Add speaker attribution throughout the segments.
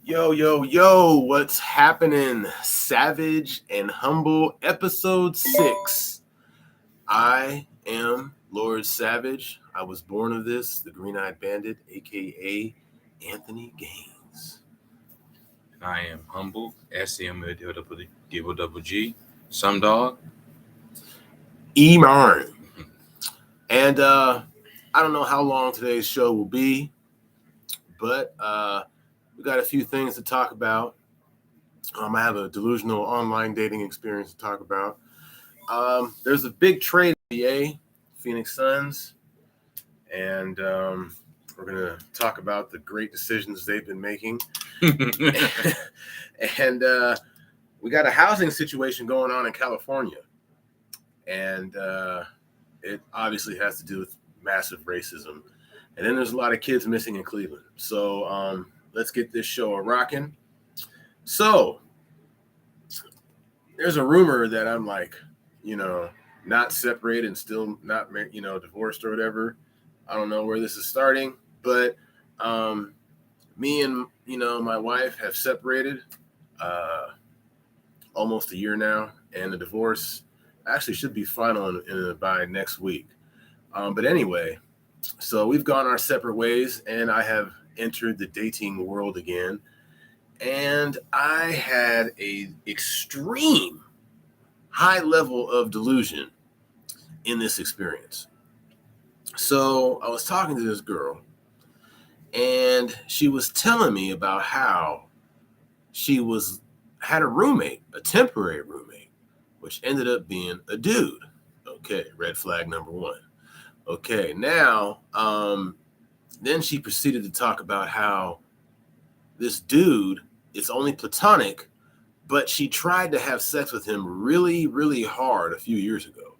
Speaker 1: Yo, yo, yo, what's happening? Savage and Humble, episode 6. I am Lord Savage. I was born of this, the Green Eyed Bandit, aka Anthony Gaines.
Speaker 2: I am humble. SCM Some dog.
Speaker 1: E Marn. And I don't know how long today's show will be, but we got a few things to talk about. I have a delusional online dating experience to talk about. There's a big trade in the NBA, Phoenix Suns, and we're going to talk about the great decisions they've been making. And we got a housing situation going on in California, and it obviously has to do with massive racism. And then there's a lot of kids missing in Cleveland. So let's get this show rocking. So there's a rumor that I'm like, not separated and still not, divorced or whatever. I don't know where this is starting, but me and, my wife have separated almost a year now, and the divorce actually should be final by next week. But anyway, so we've gone our separate ways, and I have entered the dating world again, and I had a extreme high level of delusion in this experience. So I was talking to this girl, and she was telling me about how she had a roommate, a temporary roommate, which ended up being a dude. Okay, red flag number one. Okay, now, then she proceeded to talk about how this dude is only platonic, but she tried to have sex with him really, really hard a few years ago.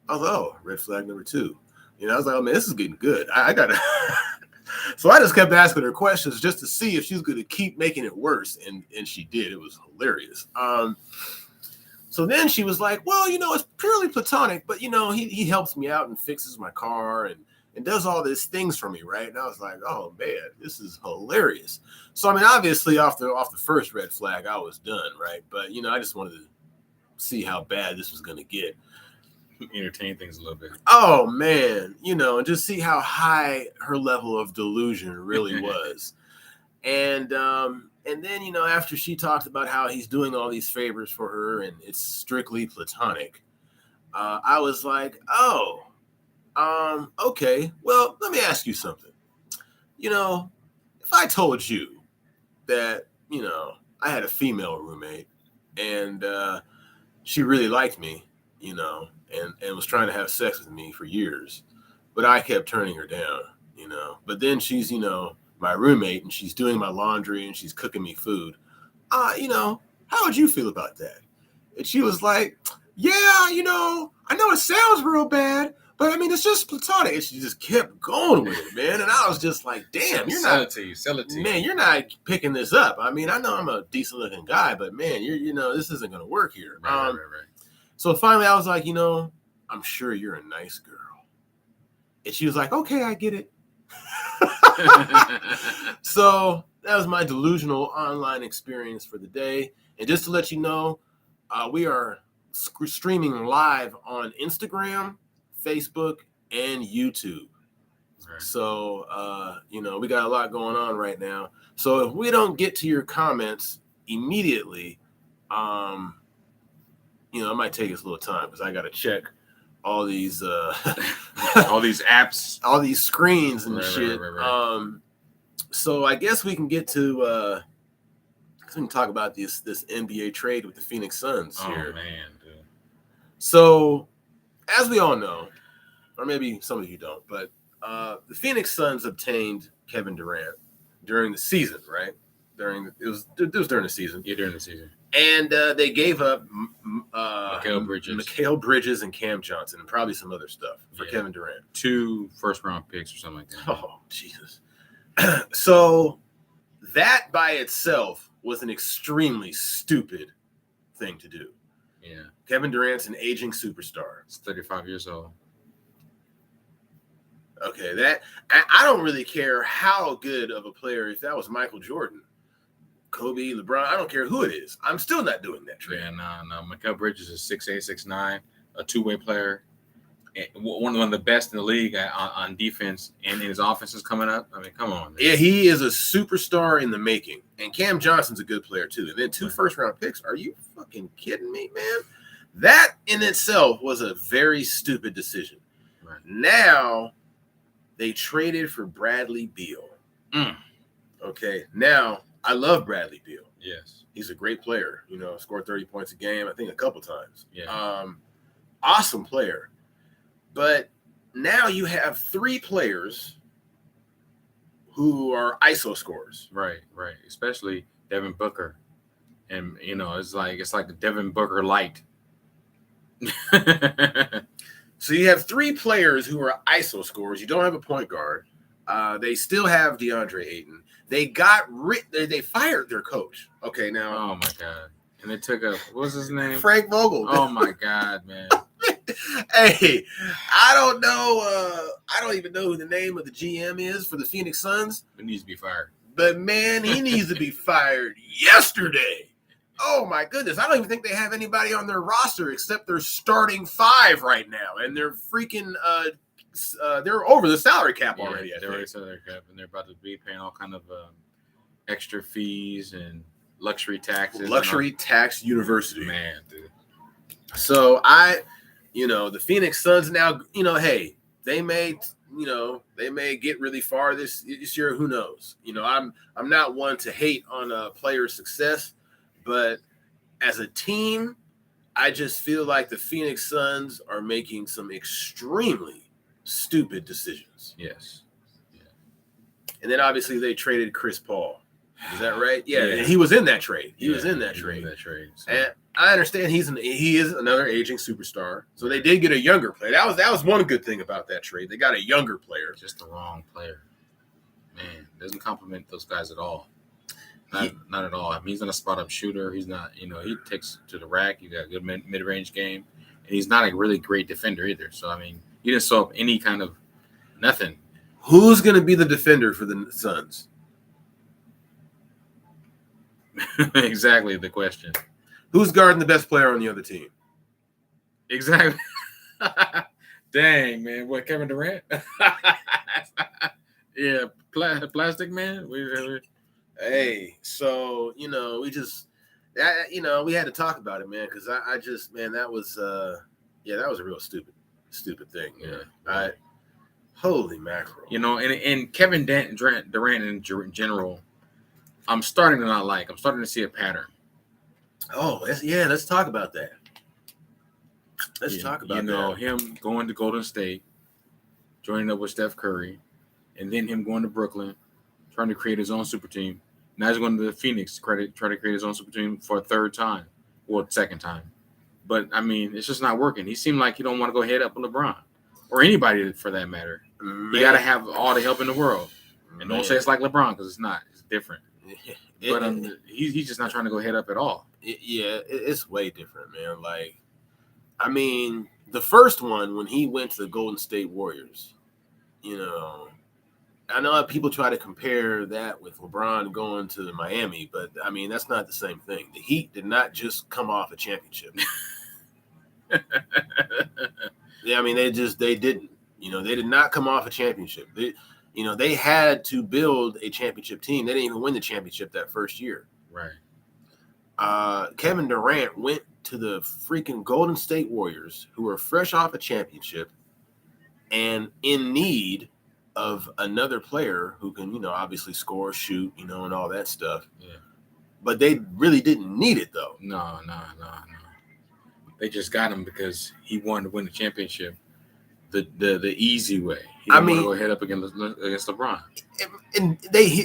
Speaker 1: I was like, oh, red flag number two. I was like, oh man, this is getting good. I gotta. So I just kept asking her questions just to see if she was going to keep making it worse, and she did. It was hilarious. So then she was like, well, it's purely platonic, but he helps me out and fixes my car and does all these things for me, right? And I was like, oh man, this is hilarious. So I mean, obviously off the first red flag, I was done, right? But I just wanted to see how bad this was going to get.
Speaker 2: Entertain things a little bit.
Speaker 1: Oh man, and just see how high her level of delusion really was. And then after she talked about how he's doing all these favors for her and it's strictly platonic, I was like, oh, okay. Well, let me ask you something. If I told you that I had a female roommate and she really liked me, and was trying to have sex with me for years, but I kept turning her down, But then she's, my roommate and she's doing my laundry and she's cooking me food. How would you feel about that? And she was like, yeah, I know it sounds real bad, but I mean, it's just platonic. And she just kept going with it, man. And I was just like, damn,
Speaker 2: sell it to you.
Speaker 1: Man, you're not picking this up. I mean, I know I'm a decent looking guy, but man, this isn't going to work here.
Speaker 2: Right.
Speaker 1: So finally I was like, I'm sure you're a nice girl. And she was like, okay, I get it. So that was my delusional online experience for the day. And just to let you know, we are streaming live on Instagram, Facebook, and YouTube. Right. So, we got a lot going on right now. So if we don't get to your comments immediately, it might take us a little time because I got to check all these
Speaker 2: all these apps,
Speaker 1: all these screens and shit. Right. So I guess we can get to we can talk about this NBA trade with the Phoenix Suns here.
Speaker 2: Oh man, dude.
Speaker 1: So as we all know, or maybe some of you don't, but the Phoenix Suns obtained Kevin Durant during the season, right? It was during the season.
Speaker 2: Yeah, during the season.
Speaker 1: And they gave up
Speaker 2: Mikal
Speaker 1: Bridges and Cam Johnson and probably some other stuff for Kevin Durant.
Speaker 2: 2 first-round picks or something like that.
Speaker 1: Oh, Jesus. So that by itself was an extremely stupid thing to do.
Speaker 2: Yeah.
Speaker 1: Kevin Durant's an aging superstar.
Speaker 2: He's 35 years old.
Speaker 1: Okay, I don't really care how good of a player, if that was Michael Jordan, Kobe, LeBron, I don't care who it is. I'm still not doing that trade.
Speaker 2: Yeah, no. Mikal Bridges is 6'8", 6'9", a two-way player. One of the best in the league on defense, and his offense is coming up. I mean, come on, man.
Speaker 1: Yeah, he is a superstar in the making. And Cam Johnson's a good player, too. And then 2 first-round picks. Are you fucking kidding me, man? That in itself was a very stupid decision.
Speaker 2: Right.
Speaker 1: Now, they traded for Bradley Beal. Okay, now, I love Bradley Beal.
Speaker 2: Yes.
Speaker 1: He's a great player. Scored 30 points a game, I think a couple times.
Speaker 2: Yeah.
Speaker 1: Awesome player. But now you have 3 players who are ISO scorers.
Speaker 2: Right. Especially Devin Booker, and it's like the Devin Booker light.
Speaker 1: So you have 3 players who are ISO scorers. You don't have a point guard. They still have DeAndre Ayton. They they fired their coach. Okay, now.
Speaker 2: Oh my God! And they took what was his name?
Speaker 1: Frank Vogel.
Speaker 2: Oh my God, man.
Speaker 1: Hey, I don't know. I don't even know who the name of the GM is for the Phoenix Suns.
Speaker 2: He needs to be fired.
Speaker 1: But man, he needs to be fired yesterday. Oh my goodness. I don't even think they have anybody on their roster except their starting 5 right now. And they're freaking they're over the salary cap already.
Speaker 2: They're already salary cap, and they're about to be paying all kind of extra fees and luxury taxes.
Speaker 1: Luxury tax university.
Speaker 2: Man, dude.
Speaker 1: So the Phoenix Suns now, hey, they may get really far this year. Who knows? I'm not one to hate on a player's success, but as a team, I just feel like the Phoenix Suns are making some extremely stupid decisions.
Speaker 2: Yes. Yeah.
Speaker 1: And then obviously they traded Chris Paul. Is that right? Yeah. He was in that trade. He was in that trade.
Speaker 2: So.
Speaker 1: And I understand he is another aging superstar. So they did get a younger player. That was one good thing about that trade. They got a younger player.
Speaker 2: Just the wrong player. Man, doesn't compliment those guys at all. Not at all. I mean, he's not a spot-up shooter. He's not, he takes to the rack. He got a good mid-range game. And he's not a really great defender either. So, I mean, he didn't show up any kind of nothing.
Speaker 1: Who's going to be the defender for the Suns?
Speaker 2: Exactly the question.
Speaker 1: Who's guarding the best player on the other team?
Speaker 2: Exactly. Dang, man. What, Kevin Durant? Yeah, plastic man.
Speaker 1: Hey, so, we had to talk about it, man, because I just, man, that was a real stupid thing.
Speaker 2: Yeah.
Speaker 1: Holy mackerel.
Speaker 2: And Kevin Durant in general, I'm starting to not like. I'm starting to see a pattern.
Speaker 1: Oh, let's talk about that. Let's talk about that.
Speaker 2: Him going to Golden State, joining up with Steph Curry, and then him going to Brooklyn, trying to create his own super team. Now he's going to Phoenix to try to create his own super team for a third time, or second time. But, I mean, it's just not working. He seemed like he don't want to go head up with LeBron, or anybody for that matter. Man. You got to have all the help in the world. And don't say it's like LeBron, because it's not. It's different. But he's just not trying to go head up at all.
Speaker 1: It's way different, man. Like, I mean, the first one, when he went to the Golden State Warriors, I know people try to compare that with LeBron going to Miami, but, I mean, that's not the same thing. The Heat did not just come off a championship. Yeah, I mean, they didn't. They did not come off a championship. They had to build a championship team. They didn't even win the championship that first year.
Speaker 2: Right.
Speaker 1: Kevin Durant went to the freaking Golden State Warriors, who were fresh off a championship and in need of another player who can, obviously score, shoot, and all that stuff.
Speaker 2: Yeah.
Speaker 1: But they really didn't need it, though.
Speaker 2: No. They just got him because he wanted to win the championship the easy way. He didn't want to go head up against LeBron.
Speaker 1: And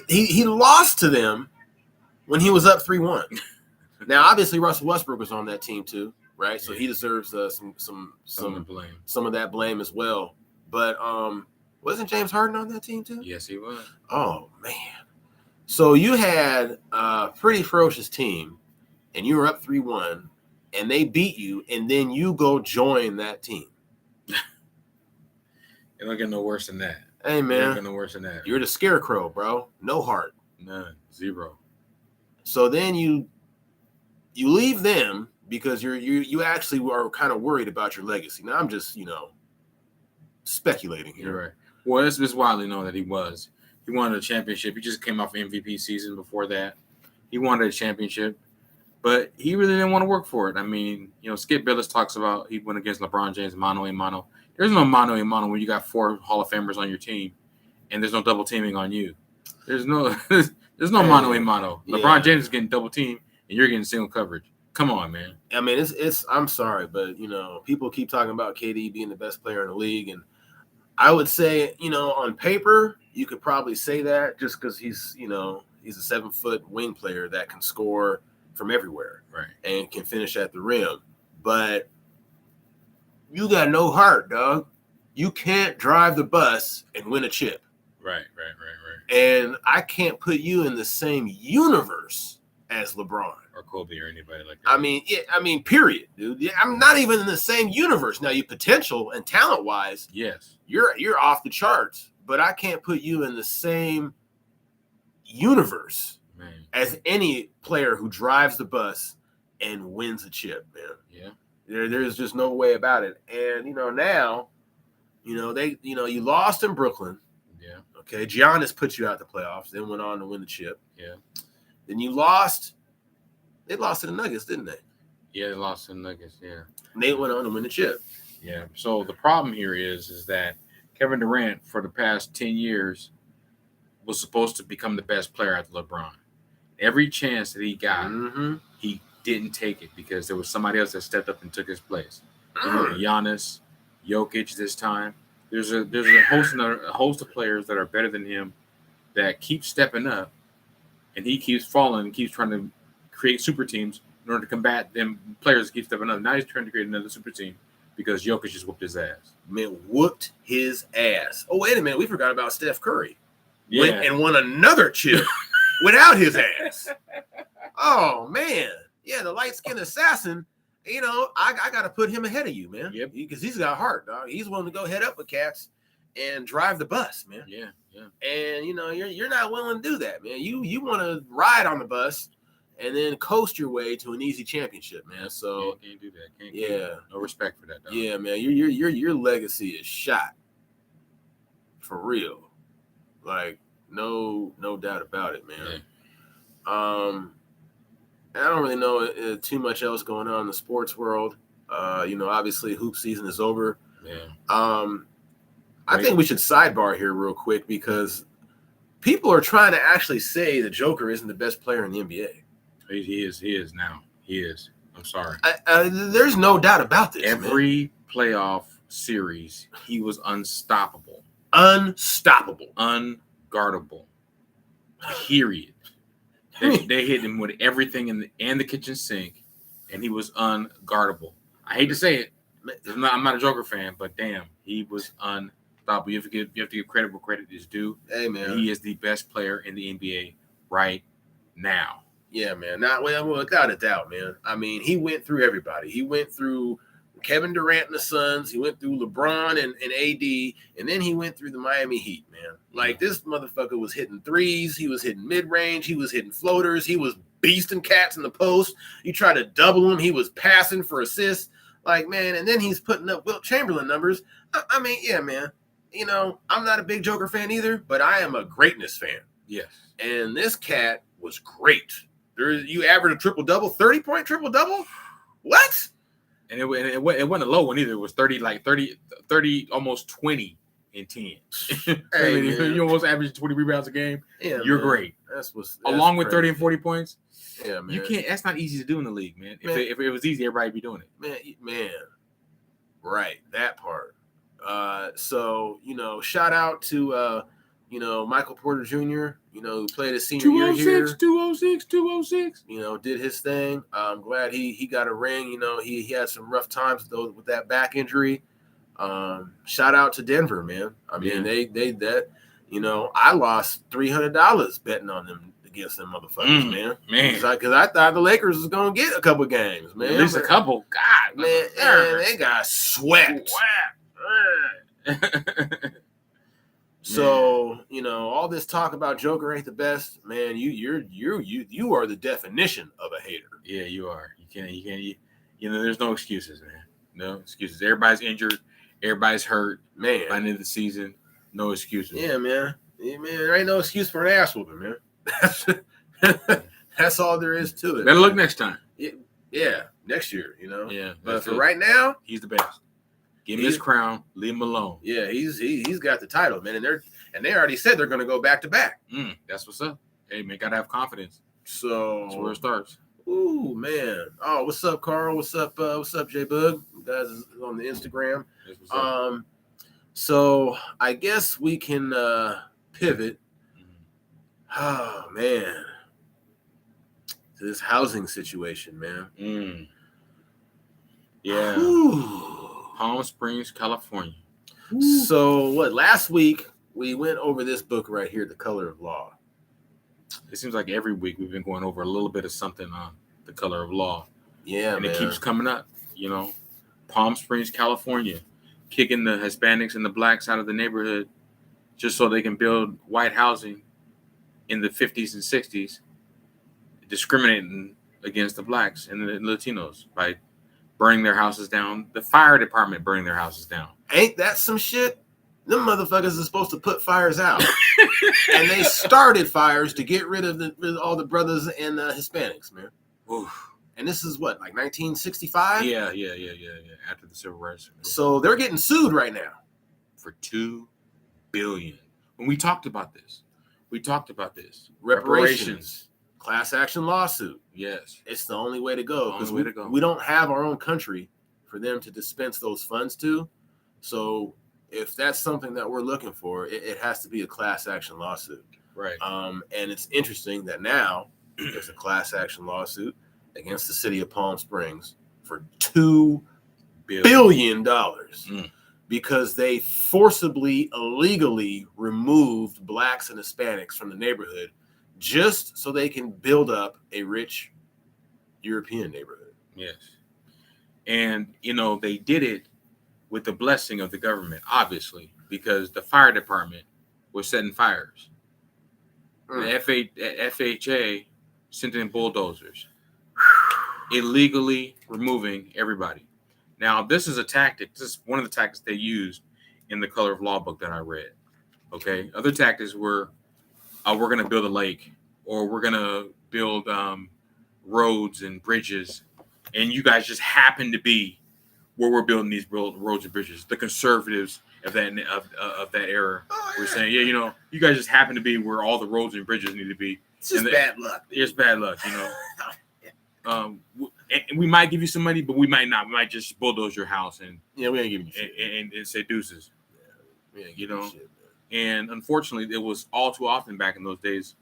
Speaker 1: he lost to them when he was up 3-1. Now, obviously, Russell Westbrook was on that team too, right? So he deserves some of that blame as well. But wasn't James Harden on that team too?
Speaker 2: Yes, he was.
Speaker 1: Oh man! So you had a pretty ferocious team, and you were up 3-1, and they beat you, and then you go join that team.
Speaker 2: It don't get no worse than that.
Speaker 1: Hey man,
Speaker 2: it don't get no worse than that.
Speaker 1: You're the scarecrow, bro. No heart.
Speaker 2: None. Zero.
Speaker 1: So then you leave them because you actually are kind of worried about your legacy. Now I'm just speculating here.
Speaker 2: You're right. Well, it's widely known that he wanted a championship. He just came off MVP season before that. He wanted a championship, but he really didn't want to work for it. I mean, Skip Bayless talks about he went against LeBron James mano a mano. There's no mano a mano when you got 4 Hall of Famers on your team, and there's no double teaming on you. There's no mano a mano. LeBron James is getting double teamed, and you're getting single coverage. Come on, man.
Speaker 1: I mean, it's. I'm sorry, but people keep talking about KD being the best player in the league, and I would say, on paper, you could probably say that just because he's a 7-foot wing player that can score from everywhere,
Speaker 2: right,
Speaker 1: and can finish at the rim. But you got no heart, dog. You can't drive the bus and win a chip.
Speaker 2: Right.
Speaker 1: And I can't put you in the same universe as LeBron
Speaker 2: or Kobe or anybody like that.
Speaker 1: I mean, period, dude. Yeah, I'm not even in the same universe. Now, you potential and talent wise,
Speaker 2: yes,
Speaker 1: you're off the charts, but I can't put you in the same universe as any player who drives the bus and wins a chip, man.
Speaker 2: Yeah,
Speaker 1: there's just no way about it. And now, you lost in Brooklyn.
Speaker 2: Yeah.
Speaker 1: Okay, Giannis put you out the playoffs, then went on to win the chip.
Speaker 2: Yeah.
Speaker 1: Then you lost. They lost to the Nuggets, didn't they?
Speaker 2: Yeah, they lost to the Nuggets. Yeah.
Speaker 1: And they went on to win the chip.
Speaker 2: Yeah. So the problem here is that Kevin Durant for the past 10 years was supposed to become the best player after LeBron. Every chance that he got, he didn't take it because there was somebody else that stepped up and took his place. Giannis, Jokic this time. There's a host of players that are better than him that keep stepping up, and he keeps falling and keeps trying to create super teams in order to combat them players that keep stepping up. Now he's trying to create another super team because Jokic just whooped his ass.
Speaker 1: Man, whooped his ass. Oh, wait a minute. We forgot about Steph Curry.
Speaker 2: Yeah.
Speaker 1: Went and won another chip without his ass. Oh, man. Yeah, the light-skinned assassin. I got to put him ahead of you, man.
Speaker 2: Yep.
Speaker 1: Because he's got heart, dog. He's willing to go head up with cats and drive the bus, man.
Speaker 2: Yeah.
Speaker 1: And, you're not willing to do that, man. You want to ride on the bus and then coast your way to an easy championship, man. So
Speaker 2: can't do that. No respect for that, dog.
Speaker 1: Yeah, man. Your legacy is shot. For real. Like, no doubt about it, man. Yeah. I don't really know too much else going on in the sports world. Obviously hoop season is over.
Speaker 2: Yeah.
Speaker 1: I think we should sidebar here real quick because people are trying to actually say the Joker isn't the best player in the NBA.
Speaker 2: He is now. He is. I'm sorry.
Speaker 1: There's no doubt about this.
Speaker 2: Every playoff series, he was unstoppable.
Speaker 1: Unstoppable.
Speaker 2: Unguardable. Period. They hit him with everything in the kitchen sink, and he was unguardable. I hate to say it. I'm not a Joker fan, but damn, he was unstoppable. You have to give credit where credit is due.
Speaker 1: Hey, man.
Speaker 2: He is the best player in the NBA right now.
Speaker 1: Yeah, man. Without a doubt, man. I mean, he went through everybody. He went through Kevin Durant and the Suns. He went through LeBron and AD, and then he went through the Miami Heat, man. Like, this motherfucker was hitting threes. He was hitting mid-range. He was hitting floaters. He was beasting cats in the post. You try to double him. He was passing for assists. Like, man, and then he's putting up Wilt Chamberlain numbers. I mean, yeah, man. I'm not a big Joker fan either, but I am a greatness fan.
Speaker 2: Yes.
Speaker 1: And this cat was great. You averaged a triple-double, 30-point triple-double? What?
Speaker 2: And it wasn't a low one either. It was 30, almost 20 in 10.
Speaker 1: Hey,
Speaker 2: you almost average 20 rebounds a game.
Speaker 1: Yeah,
Speaker 2: you're
Speaker 1: man.
Speaker 2: great.
Speaker 1: That's
Speaker 2: along with
Speaker 1: crazy.
Speaker 2: 30 and 40 points.
Speaker 1: Yeah, man.
Speaker 2: You can't. That's not easy to do in the league, man. If it was easy, everybody'd be doing
Speaker 1: it. Man. Right, that part. So shout out to Michael Porter Jr. Who played his senior year here.
Speaker 2: 206.
Speaker 1: Did his thing. I'm glad he got a ring. He had some rough times with that back injury. Shout out to Denver, man. I mean, I lost $300 betting on them against them motherfuckers, man. Because I thought the Lakers was gonna get a couple games, man.
Speaker 2: At least a couple. God,
Speaker 1: man, and they got swept. So, all this talk about Joker ain't the best, man. You are the definition of a hater.
Speaker 2: Yeah, you are. You can't. There's no excuses, man. No excuses. Everybody's injured. Everybody's hurt.
Speaker 1: Man,
Speaker 2: by the end of the season, no excuses.
Speaker 1: Yeah, man. There ain't no excuse for an ass whooping, man. That's all there is to it.
Speaker 2: Better look next time.
Speaker 1: Yeah, next year,
Speaker 2: Yeah,
Speaker 1: but for right now,
Speaker 2: he's the best. Give him his crown. Leave him alone.
Speaker 1: Yeah, he's got the title, man, and they already said they're going to go back to back.
Speaker 2: That's what's up. Hey, man, gotta have confidence.
Speaker 1: So
Speaker 2: that's where it starts.
Speaker 1: Ooh, man. Oh, what's up, Carl? What's up, J Bug? You guys on the Instagram. So I guess we can pivot. Oh man, to this housing situation, man.
Speaker 2: Yeah. Palm Springs, California.
Speaker 1: So last week we went over this book right here, The Color of Law.
Speaker 2: It seems like every week we've been going over a little bit of something on The Color of Law.
Speaker 1: Yeah,
Speaker 2: and
Speaker 1: man.
Speaker 2: It keeps coming up. Palm Springs, California, kicking the Hispanics and the blacks out of the neighborhood just so they can build white housing in the 50s and 60s, discriminating against the blacks and the Latinos by burning their houses down. The fire department burning their houses down.
Speaker 1: Ain't that some shit? Them motherfuckers are supposed to put fires out. And they started fires to get rid of all the brothers and the Hispanics, man.
Speaker 2: Oof.
Speaker 1: And this is what, like 1965?
Speaker 2: Yeah. After the Civil Rights.
Speaker 1: So they're getting sued right now.
Speaker 2: For $2 billion. When we talked about this.
Speaker 1: Reparations. Class action lawsuit.
Speaker 2: Yes.
Speaker 1: It's the only way to go. Because we don't have our own country for them to dispense those funds to. So if that's something that we're looking for, it has to be a class action lawsuit.
Speaker 2: Right.
Speaker 1: And it's interesting that now there's a class action lawsuit against the city of Palm Springs for $2 billion because they forcibly, illegally removed blacks and Hispanics from the neighborhood just so they can build up a rich European neighborhood.
Speaker 2: Yes. And, they did it with the blessing of the government, obviously, because the fire department was setting fires. The FHA sent in bulldozers, illegally removing everybody. Now, this is a tactic. This is one of the tactics they used in the Color of Law book that I read. Okay. Other tactics were, we're going to build a lake, or we're going to build roads and bridges, and you guys just happen to be where we're building these roads and bridges. The conservatives of that era were saying, you guys just happen to be where all the roads and bridges need to be.
Speaker 1: It's just bad luck.
Speaker 2: It's bad luck, And we might give you some money, but we might not. We might just bulldoze your house and
Speaker 1: we ain't giving you shit.
Speaker 2: And say deuces.
Speaker 1: Yeah, we ain't shit,
Speaker 2: and unfortunately, it was all too often back in those days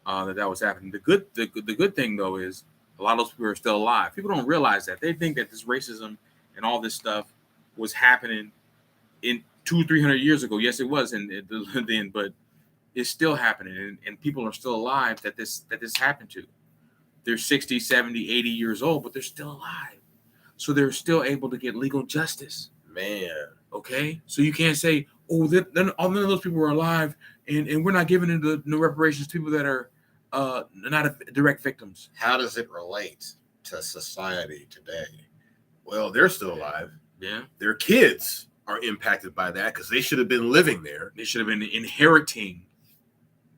Speaker 2: that was happening. The good thing though is a lot of those people are still alive. People don't realize that. They think that this racism and all this stuff was happening in 200-300 years ago. Yes, it was then, but it's still happening, and people are still alive that this happened to. They're 60, 70, 80 years old, but they're still alive. So they're still able to get legal justice.
Speaker 1: Man.
Speaker 2: Okay? So you can't say, none of those people are alive, and we're not giving them no reparations to people that are not direct victims.
Speaker 3: How does it relate to society today?
Speaker 1: Well, they're still alive.
Speaker 2: Yeah.
Speaker 1: Their kids are impacted by that because they should have been living there.
Speaker 2: They should have been inheriting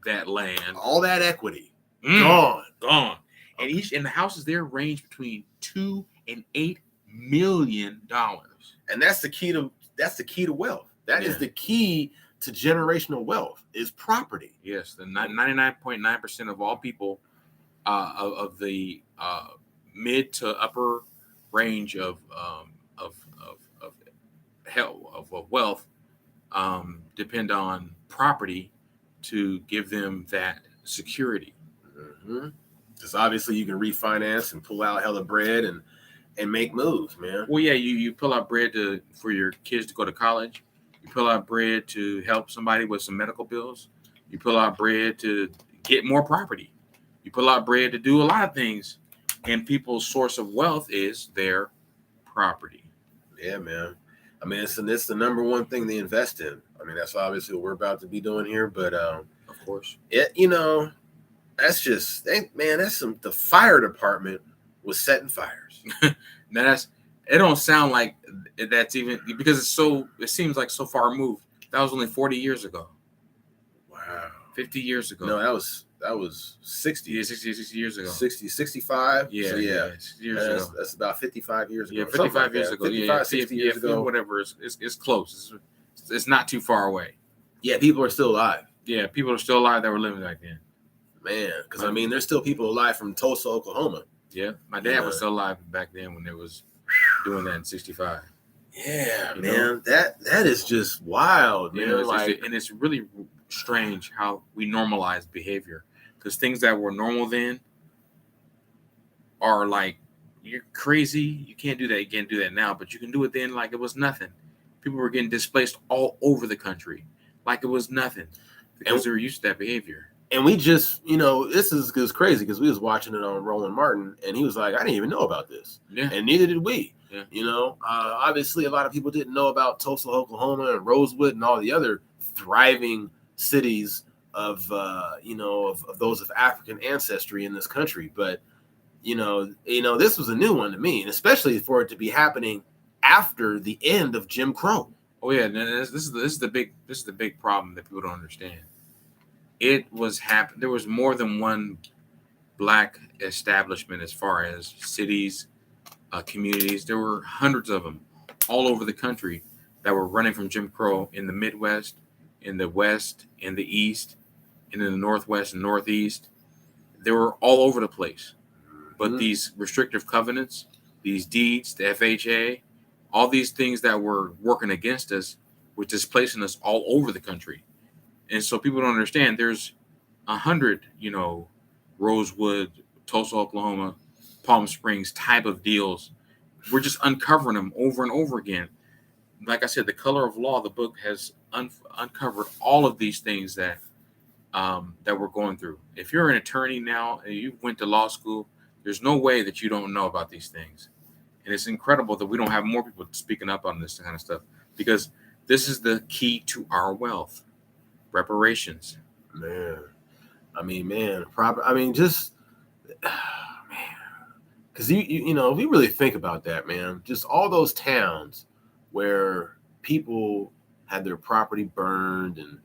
Speaker 2: that land.
Speaker 1: All that equity. Gone.
Speaker 2: And the houses there range between $2 and $8 million.
Speaker 1: And that's the key to wealth. That is the key to generational wealth is property.
Speaker 2: Yes, the 99.9% of all people of the mid to upper range of wealth depend on property to give them that security.
Speaker 1: Because obviously you can refinance and pull out hella bread and make moves, man.
Speaker 2: Well, yeah, you pull out bread for your kids to go to college. You pull out bread to help somebody with some medical bills. You pull out bread to get more property. You pull out bread to do a lot of things. And people's source of wealth is their property.
Speaker 1: Yeah, man. I mean, it's the number one thing they invest in. I mean, that's obviously what we're about to be doing here. But
Speaker 2: Of course.
Speaker 1: that's just the fire department was setting fires.
Speaker 2: Now it don't sound like that's even because it seems like so far removed. That was only 40 years ago.
Speaker 1: Wow.
Speaker 2: 50 years ago.
Speaker 1: No, that was 60.
Speaker 2: Yeah, 60 years ago.
Speaker 1: 60, 65.
Speaker 2: Yeah,
Speaker 1: So,
Speaker 2: yeah. 60 years ago.
Speaker 1: That's about 55 years ago.
Speaker 2: Yeah,
Speaker 1: or something
Speaker 2: 55
Speaker 1: like
Speaker 2: years
Speaker 1: that.
Speaker 2: ago.
Speaker 1: 55, 60 years ago.
Speaker 2: Whatever. It's close. It's not too far away.
Speaker 1: Yeah, people are still alive.
Speaker 2: Yeah, people are still alive that were living back then.
Speaker 1: Man, because I mean, there's still people alive from Tulsa, Oklahoma.
Speaker 2: Yeah, my dad was still alive back then when they was doing that in 65.
Speaker 1: Yeah,
Speaker 2: You
Speaker 1: man,
Speaker 2: know?
Speaker 1: that is just wild, man.
Speaker 2: And it's really strange how we normalize behavior because things that were normal then are like you're crazy. You can't do that. You can't do that now, but you can do it then like it was nothing. People were getting displaced all over the country like it was nothing because they were used to that behavior.
Speaker 1: And we just, this is crazy because we was watching it on Roland Martin, and he was like, I didn't even know about this.
Speaker 2: Yeah.
Speaker 1: And neither did we.
Speaker 2: Yeah.
Speaker 1: Obviously, a lot of people didn't know about Tulsa, Oklahoma, and Rosewood, and all the other thriving cities of those of African ancestry in this country. But, this was a new one to me, and especially for it to be happening after the end of Jim Crow.
Speaker 2: Oh yeah, this is the big problem that people don't understand. It was there was more than one black establishment as far as cities, communities. There were hundreds of them all over the country that were running from Jim Crow in the Midwest, in the West, in the East, and in the Northwest and Northeast. They were all over the place. But these restrictive covenants, these deeds, the FHA, all these things that were working against us were displacing us all over the country. And so people don't understand there's 100, Rosewood, Tulsa, Oklahoma, Palm Springs type of deals. We're just uncovering them over and over again. Like I said, The Color of Law, the book has uncovered all of these things that we're going through. If you're an attorney now and you went to law school, there's no way that you don't know about these things. And it's incredible that we don't have more people speaking up on this kind of stuff because this is the key to our wealth. Reparations.
Speaker 1: Man. Because if we really think about that, man, just all those towns where people had their property burned and,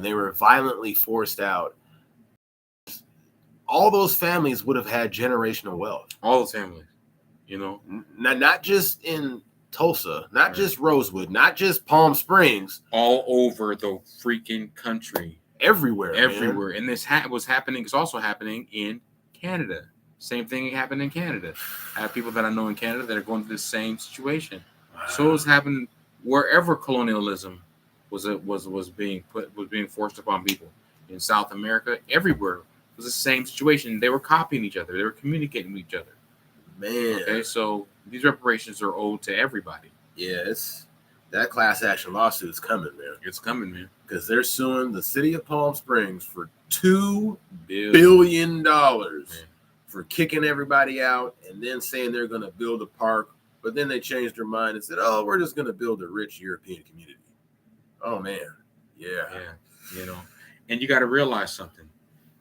Speaker 1: they were violently forced out, all those families would have had generational wealth.
Speaker 2: All the families,
Speaker 1: Not just in Tulsa, not just Rosewood, not just Palm Springs.
Speaker 2: All over the freaking country.
Speaker 1: Everywhere.
Speaker 2: Man. And this was happening. It's also happening in Canada. Same thing happened in Canada. I have people that I know in Canada that are going through the same situation. Wow. So it's happened wherever colonialism was being forced upon people. In South America, everywhere it was the same situation. They were copying each other. They were communicating with each other.
Speaker 1: Man.
Speaker 2: Okay, so these reparations are owed to everybody.
Speaker 1: Yeah, that class action lawsuit is coming, man.
Speaker 2: It's coming, man.
Speaker 1: Because they're suing the city of Palm Springs for $2 billion for kicking everybody out and then saying they're going to build a park. But then they changed their mind and said, oh, we're just going to build a rich European community. Oh, man. Yeah.
Speaker 2: Yeah, And you got to realize something.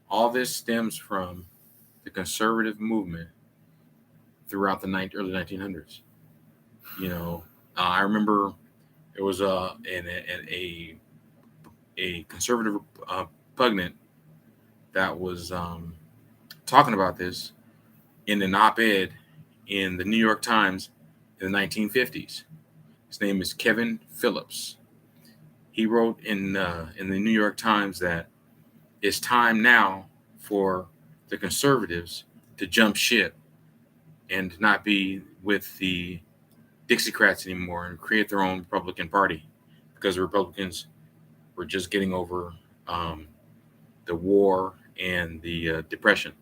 Speaker 2: All this stems from the conservative movement throughout the early 1900s. I remember there was a conservative pundit that was talking about this in an op-ed in the New York Times in the 1950s. His name is Kevin Phillips. He wrote in the New York Times that it's time now for the conservatives to jump ship and not be with the Dixiecrats anymore and create their own Republican Party because the Republicans were just getting over the war and the Depression.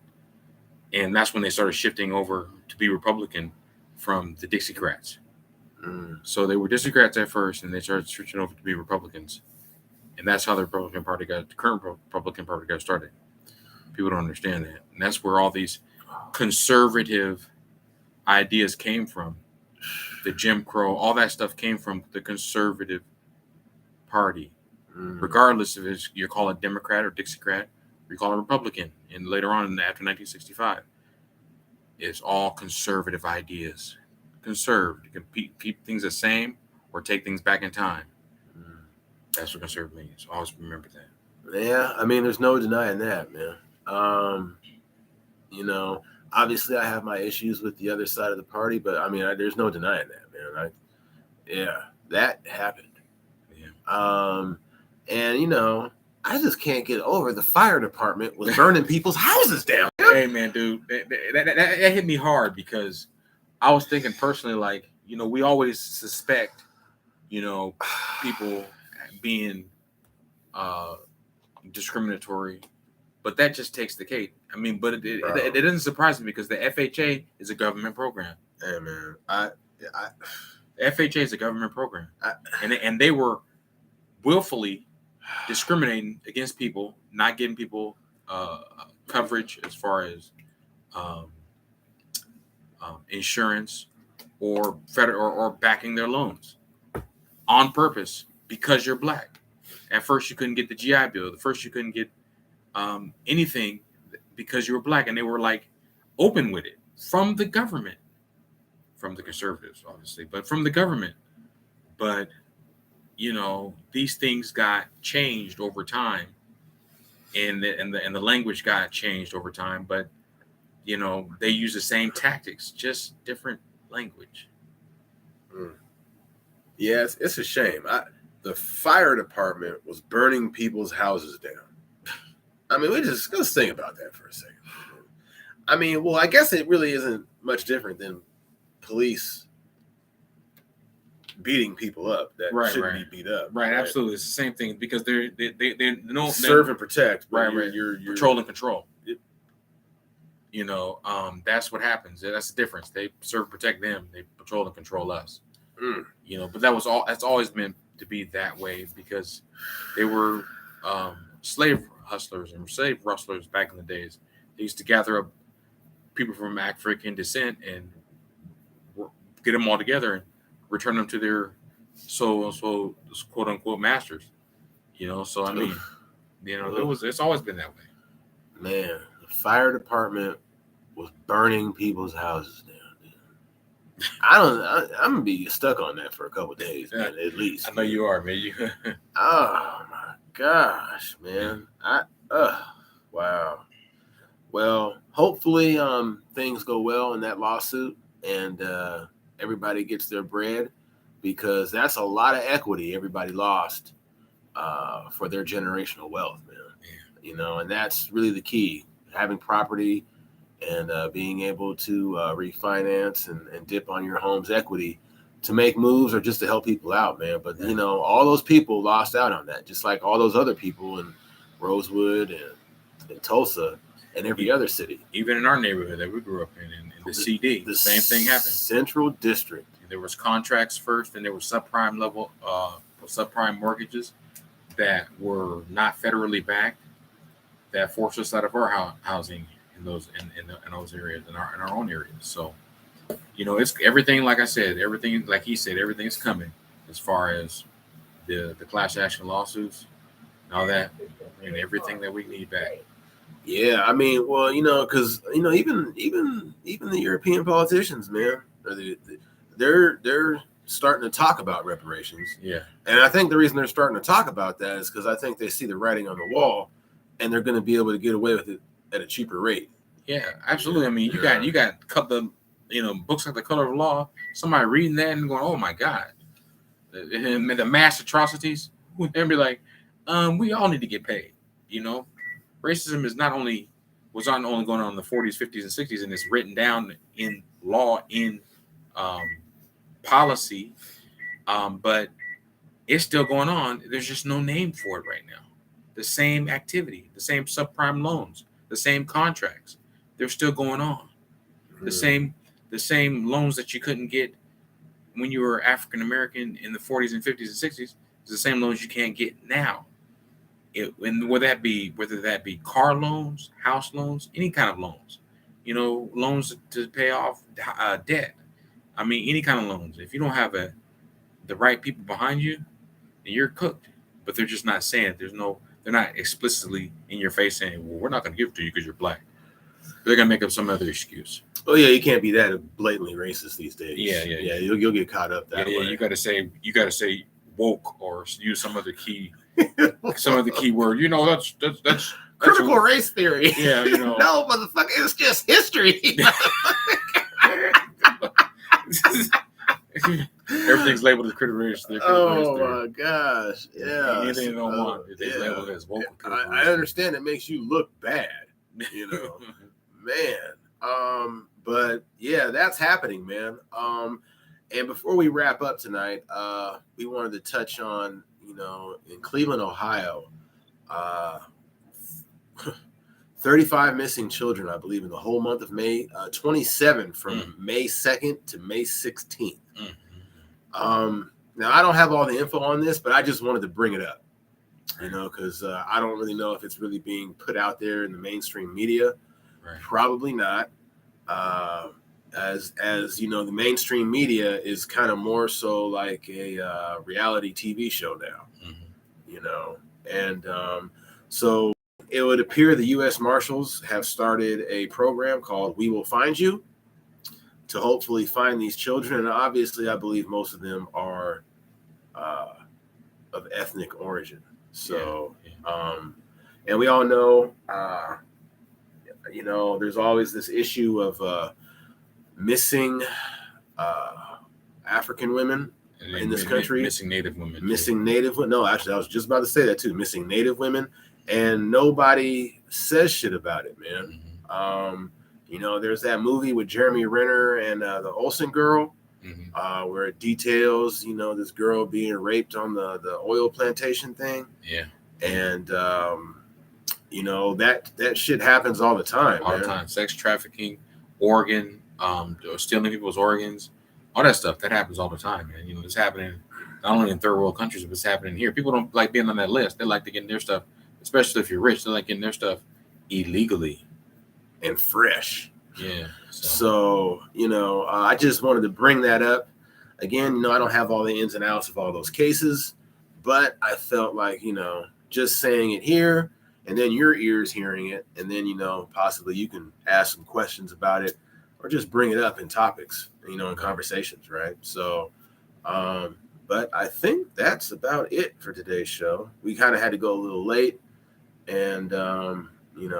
Speaker 2: And that's when they started shifting over to be Republican from the Dixiecrats. So they were Dixiecrats at first, and they started switching over to be Republicans. And that's how the current Republican Party got started. People don't understand that. And that's where all these conservative ideas came from. The Jim Crow, all that stuff came from the conservative party. regardless if you're called a Democrat or Dixiecrat, or you call a Republican, and later on after 1965, it's all conservative ideas. Conserved, you can keep things the same or take things back in time. That's what conservative means. Always remember that.
Speaker 1: Yeah, I mean, there's no denying that, man. You know, obviously I have my issues with the other side of the party, but I mean, there's no denying that, man. Yeah, that happened.
Speaker 2: Yeah.
Speaker 1: And you know, I just can't get over the fire department was burning people's houses down.
Speaker 2: Hey, man, dude, that hit me hard because I was thinking personally, like, you know, we always suspect, you know, people being discriminatory, but that just takes the cake. I mean, but it doesn't surprise me because the FHA is a government program.
Speaker 1: Hey, man,
Speaker 2: the FHA is a government program, and they were willfully discriminating against people, not giving people coverage as far as insurance or federal or backing their loans on purpose because you're black. At first, you couldn't get the GI Bill. At first, you couldn't get anything because you were black, and they were like open with it from the government, from the conservatives, obviously, but from the government. But you know, these things got changed over time, and the language got changed over time. But you know, they use the same tactics, just different language.
Speaker 1: Yes, it's a shame. The fire department was burning people's houses down. I mean, let's think about that for a second. I mean, well, I guess it really isn't much different than police beating people up that shouldn't be beat up.
Speaker 2: Right, absolutely. It's the same thing because they don't
Speaker 1: serve and protect.
Speaker 2: Right,
Speaker 1: you're
Speaker 2: patrol and control. You know, that's what happens. That's the difference. They serve and protect them. They patrol and control us. You know, but that's always meant to be that way because they were slave hustlers and slave rustlers back in the days. They used to gather up people from African descent and get them all together and return them to their so quote unquote masters. You know, so I mean, you know, it's always been that way.
Speaker 1: Man, the fire department was burning people's houses down. I'm gonna be stuck on that for a couple of days, man, at least.
Speaker 2: I know you are, man.
Speaker 1: Oh my gosh, man. Wow. Well, hopefully things go well in that lawsuit and everybody gets their bread because that's a lot of equity everybody lost for their generational wealth, man. Yeah. You know, and that's really the key, having property and being able to refinance and dip on your home's equity to make moves or just to help people out, man. But, you know, all those people lost out on that, just like all those other people in Rosewood and Tulsa and every other city.
Speaker 2: Even in our neighborhood that we grew up in the CD, the same thing happened.
Speaker 1: Central District.
Speaker 2: There was contracts first, and there was subprime level, subprime mortgages that were not federally backed that forced us out of our housing in those areas, in our own areas. So, you know, it's everything. Like I said, everything, like he said, everything's coming as far as the class action lawsuits and all that, and everything that we need back.
Speaker 1: Yeah, I mean, well, you know, because you know, even the European politicians, man, they're starting to talk about reparations.
Speaker 2: Yeah,
Speaker 1: and I think the reason they're starting to talk about that is because I think they see the writing on the wall, and they're going to be able to get away with it at a cheaper rate.
Speaker 2: Yeah, absolutely. I mean, you got the books like The Color of Law. Somebody reading that and going, "Oh my God," and the mass atrocities, and be like, "We all need to get paid." You know, racism was not only going on in the 40s, 50s, and 60s, and it's written down in law, in policy, but it's still going on. There's just no name for it right now. The same activity, the same subprime loans, the same contracts, they're still going on. The same loans that you couldn't get when you were African American in the 40s and 50s and 60s is the same loans you can't get now. And whether that be car loans, house loans, any kind of loans, you know, loans to pay off debt. I mean, any kind of loans. If you don't have the right people behind you, then you're cooked. but they're just not saying it. They're not explicitly in your face saying, well, we're not going to give it to you because you're black. They're going to make up some other excuse.
Speaker 1: Oh yeah, you can't be that blatantly racist these days.
Speaker 2: Yeah.
Speaker 1: You'll get caught up that way.
Speaker 2: You got to say woke or use some other key word. That's
Speaker 1: critical race theory.
Speaker 2: Yeah,
Speaker 1: no, motherfucker, it's just history.
Speaker 2: Everything's labeled as critical race theory.
Speaker 1: My gosh, yeah.
Speaker 2: Anything they don't want, they label it as woke.
Speaker 1: I understand it makes you look bad, man. But yeah, that's happening, man. And before we wrap up tonight, we wanted to touch on, in Cleveland, Ohio, 35 missing children, I believe, in the whole month of May, 27 from May 2nd to May 16th. Now, I don't have all the info on this, but I just wanted to bring it up, because I don't really know if it's really being put out there in the mainstream media.
Speaker 2: Right.
Speaker 1: Probably not. As the mainstream media is kind of more so like a reality TV show now, and so it would appear the U.S. Marshals have started a program called We Will Find You to hopefully find these children. And obviously, I believe most of them are of ethnic origin. So, and we all know, there's always this issue of missing African women in this country.
Speaker 2: Missing Native women.
Speaker 1: No, actually, I was just about to say that too. Missing Native women. And nobody says shit about it, man. There's that movie with Jeremy Renner and the Olsen girl, where it details, this girl being raped on the oil plantation thing.
Speaker 2: Yeah.
Speaker 1: And, that shit happens all the time.
Speaker 2: All the time. Sex trafficking, organ, stealing people's organs, all that stuff. That happens all the time, man. It's happening not only in third world countries, but it's happening here. People don't like being on that list. They like to get their stuff. Especially if you're rich, they're like getting their stuff illegally
Speaker 1: and fresh.
Speaker 2: Yeah.
Speaker 1: So I just wanted to bring that up. Again, I don't have all the ins and outs of all those cases, but I felt like, just saying it here and then your ears hearing it, and then, possibly you can ask some questions about it or just bring it up in topics, in conversations, right? So, but I think that's about it for today's show. We kind of had to go a little late. And,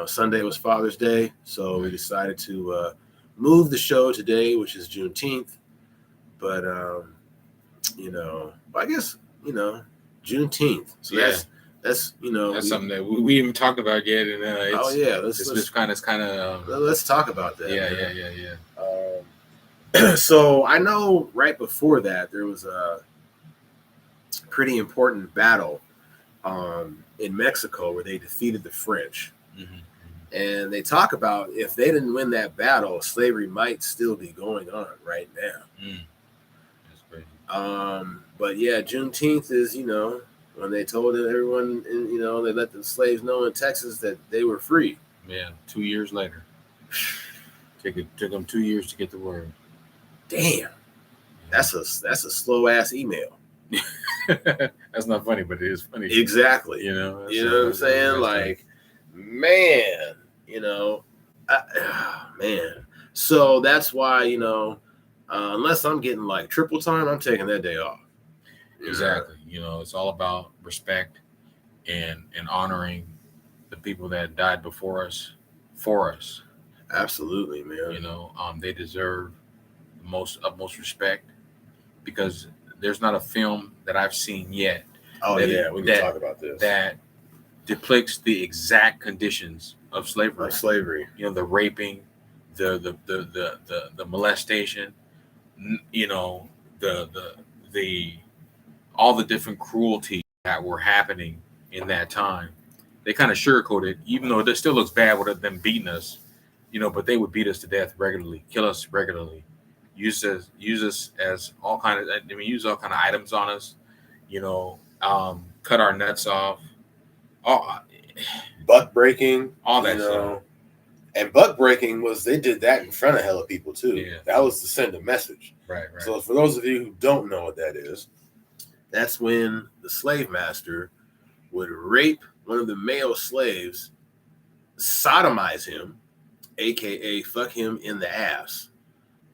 Speaker 1: Sunday was Father's Day, so we decided to move the show today, which is Juneteenth. But, I guess, Juneteenth. So that's
Speaker 2: that's something that we haven't talked about yet. And
Speaker 1: let's talk about that.
Speaker 2: Yeah.
Speaker 1: So I know right before that there was a pretty important battle in Mexico where they defeated the French. And they talk about if they didn't win that battle, slavery might still be going on right now.
Speaker 2: That's crazy.
Speaker 1: But yeah, Juneteenth is, when they told everyone, they let the slaves know in Texas that they were free.
Speaker 2: Yeah, 2 years later. Took them 2 years to get the word.
Speaker 1: Damn. That's a slow ass email.
Speaker 2: That's not funny, but it is funny.
Speaker 1: Exactly.
Speaker 2: You know
Speaker 1: what I'm saying? Like, man, man. So that's why, unless I'm getting like triple time, I'm taking that day off.
Speaker 2: Exactly. It's all about respect and honoring the people that died before us, for us.
Speaker 1: Absolutely, man.
Speaker 2: They deserve the utmost respect, because there's not a film that I've seen yet.
Speaker 1: We can talk about this.
Speaker 2: That depicts the exact conditions of slavery. The raping, the molestation, the all the different cruelty that were happening in that time. They kind of sugarcoat it, even though it still looks bad with them beating us, but they would beat us to death regularly, kill us regularly, use us as all kind of, use all kind of items on us, cut our nuts off,
Speaker 1: buck breaking,
Speaker 2: all that stuff.
Speaker 1: And buck breaking they did that in front of hella people too.
Speaker 2: Yeah.
Speaker 1: That was to send a message.
Speaker 2: Right.
Speaker 1: So for those of you who don't know what that is, that's when the slave master would rape one of the male slaves, sodomize him, aka fuck him in the ass,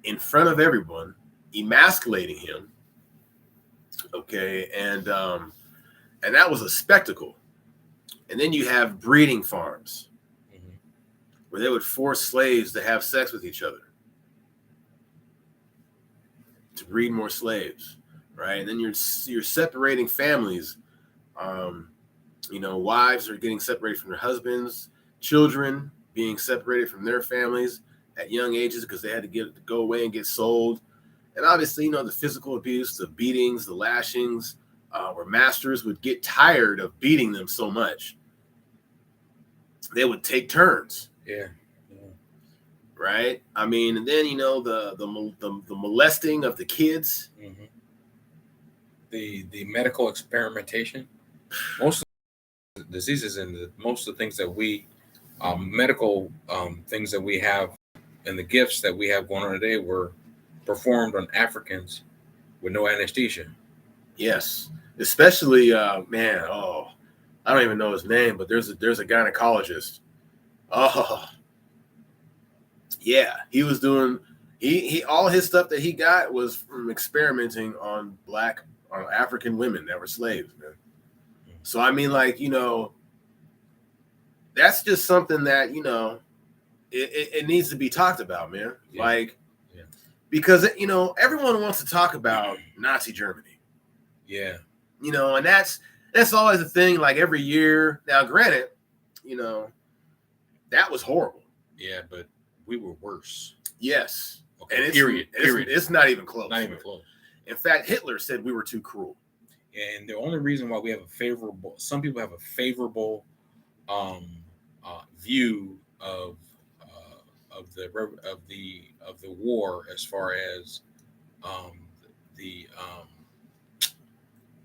Speaker 1: in front of everyone, emasculating him. Okay, and that was a spectacle. And then you have breeding farms where they would force slaves to have sex with each other to breed more slaves, right? And then you're separating families. Wives are getting separated from their husbands, children being separated from their families at young ages because they had to go away and get sold. And obviously, the physical abuse, the beatings, the lashings, where masters would get tired of beating them so much, they would take turns.
Speaker 2: Yeah.
Speaker 1: Right. I mean, and then the molesting of the kids,
Speaker 2: the medical experimentation, most of the diseases and most of the things that we medical things that we have and the gifts that we have going on today were performed on Africans with no anesthesia.
Speaker 1: Yes, especially I don't even know his name, but there's a gynecologist. Oh, yeah, he was doing he all his stuff that he got was from experimenting on African women that were slaves, man. So I mean, that's just something that it needs to be talked about, man. Yeah. Because everyone wants to talk about Nazi Germany.
Speaker 2: Yeah.
Speaker 1: And that's always a thing. Like every year. Now, granted, that was horrible.
Speaker 2: Yeah, but we were worse.
Speaker 1: Yes.
Speaker 2: Okay.
Speaker 1: And
Speaker 2: period.
Speaker 1: It's not even close.
Speaker 2: Not even close.
Speaker 1: In fact, Hitler said we were too cruel.
Speaker 2: And the only reason why we have some people have a favorable view of the war as far as what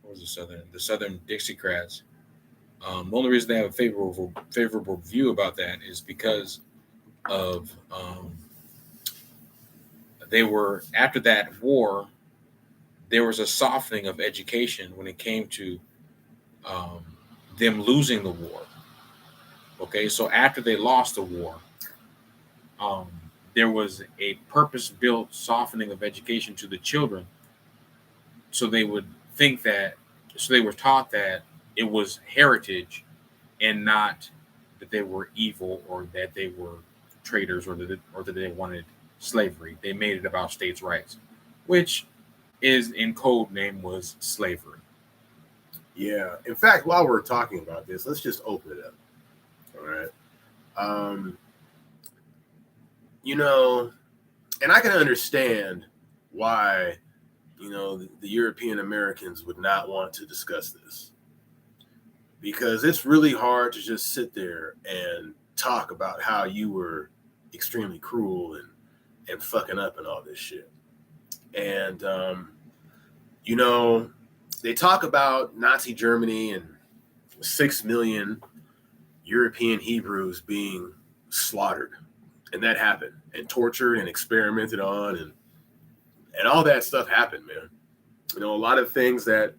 Speaker 2: was the Southern Dixiecrats. The only reason they have a favorable view about that is because of they were, after that war, there was a softening of education when it came to them losing the war. Okay, so after they lost the war, there was a purpose-built softening of education to the children, so they would think that, so they were taught that it was heritage and not that they were evil or that they were traitors or that they wanted slavery. They made it about states' rights, which is in code name was slavery.
Speaker 1: Yeah. In fact, while we're talking about this, let's just open it up. All right. And I can understand why, the European Americans would not want to discuss this, because it's really hard to just sit there and talk about how you were extremely cruel and fucking up and all this shit. And, they talk about Nazi Germany and 6 million European Hebrews being slaughtered. And that happened, and tortured and experimented on, and all that stuff happened, man. A lot of things that,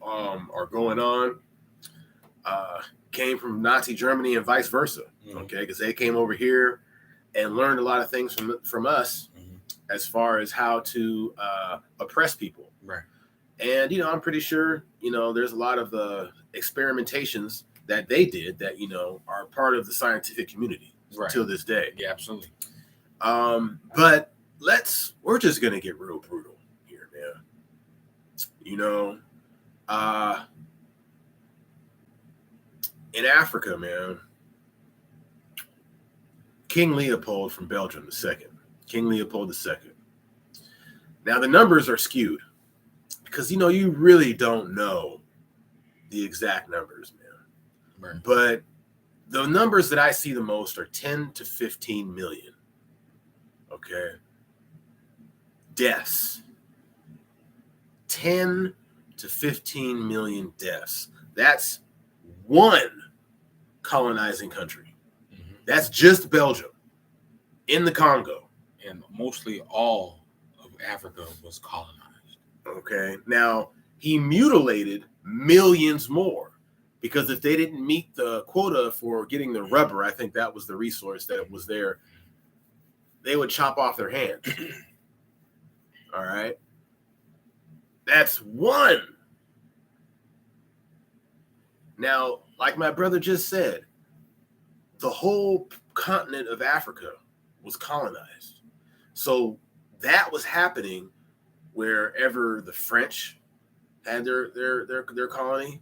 Speaker 1: are going on came from Nazi Germany and vice versa. Okay, because they came over here and learned a lot of things from us as far as how to oppress people.
Speaker 2: Right.
Speaker 1: And, I'm pretty sure, there's a lot of experimentations that they did that, are part of the scientific community till this day.
Speaker 2: Yeah, absolutely.
Speaker 1: But we're just going to get real brutal here, man. In Africa, man, King Leopold from Belgium II. King Leopold II. Now, the numbers are skewed because, you really don't know the exact numbers, man.
Speaker 2: Right.
Speaker 1: But the numbers that I see the most are 10 to 15 million. Okay. Deaths. 10 to 15 million deaths. That's one colonizing country. That's just Belgium in the Congo.
Speaker 2: And mostly all of Africa was colonized.
Speaker 1: Okay. Now, he mutilated millions more. Because if they didn't meet the quota for getting the rubber, I think that was the resource that was there, they would chop off their hands. All right. That's one. Now, like my brother just said, the whole continent of Africa was colonized. So that was happening wherever the French had their colony,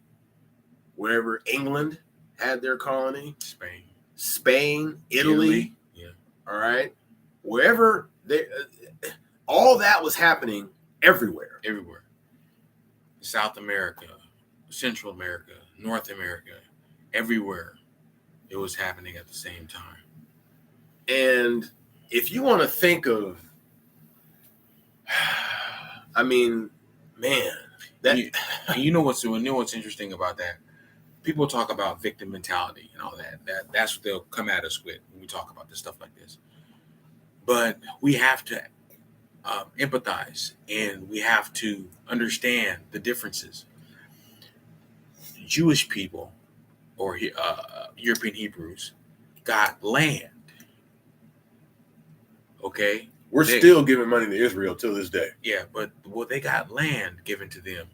Speaker 1: wherever England had their colony, Spain, Italy.
Speaker 2: Yeah.
Speaker 1: All right. Wherever all that was happening everywhere.
Speaker 2: Everywhere. South America, Central America, North America, everywhere it was happening at the same time.
Speaker 1: And if you want to think of, I mean, man, that
Speaker 2: you know what's interesting about that? People talk about victim mentality and all that. That's what they'll come at us with when we talk about this stuff like this. But we have to empathize, and we have to understand the differences. Jewish people or European Hebrews got land. Okay?
Speaker 1: We're still giving money to Israel till this day.
Speaker 2: Yeah, but they got land given to them.